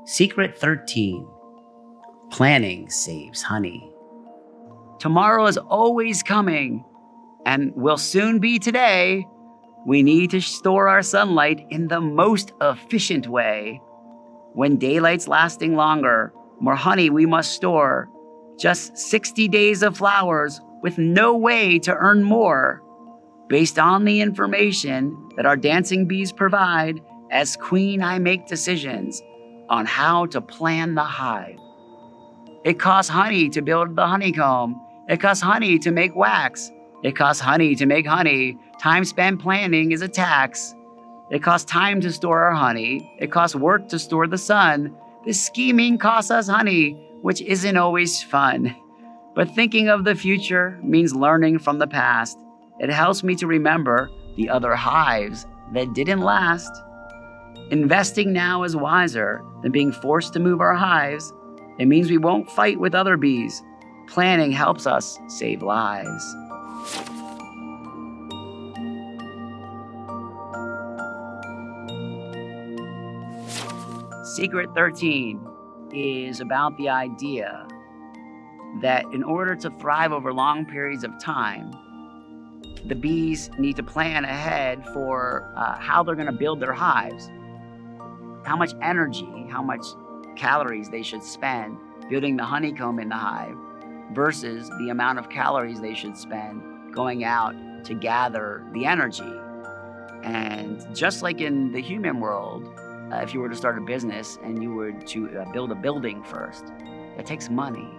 Secret 13. Planning saves honey. Tomorrow is always coming and will soon be today. We need to store our sunlight in the most efficient way. When daylight's lasting longer, more honey we must store. Just 60 days of flowers with no way to earn more. Based on the information that our dancing bees provide, as queen I make decisions on how to plan the hive. It costs honey to build the honeycomb. It costs honey to make wax. It costs honey to make honey. Time spent planning is a tax. It costs time to store our honey. It costs work to store the sun. This scheming costs us honey, which isn't always fun. But thinking of the future means learning from the past. It helps me to remember the other hives that didn't last. Investing now is wiser than being forced to move our hives. It means we won't fight with other bees. Planning helps us save lives. Secret 13 is about the idea that in order to thrive over long periods of time, the bees need to plan ahead for how they're going to build their hives, how much energy, how much calories they should spend building the honeycomb in the hive versus the amount of calories they should spend going out to gather the energy. And just like in the human world, if you were to start a business and you were to build a building first, it takes money.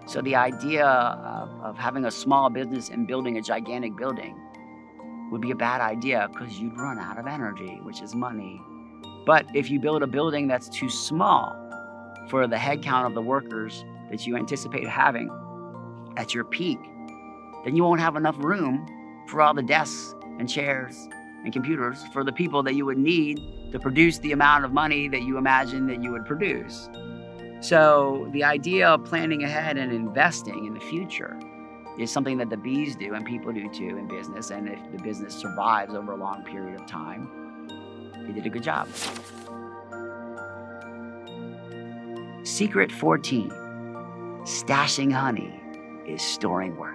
So the idea of having a small business and building a gigantic building would be a bad idea because you'd run out of energy, which is money. But if you build a building that's too small for the head count of the workers that you anticipate having at your peak, then you won't have enough room for all the desks and chairs and computers for the people that you would need to produce the amount of money that you imagine that you would produce. So the idea of planning ahead and investing in the future is something that the bees do and people do too in business. And if the business survives over a long period of time, they did a good job. Secret 14. Stashing honey is storing work.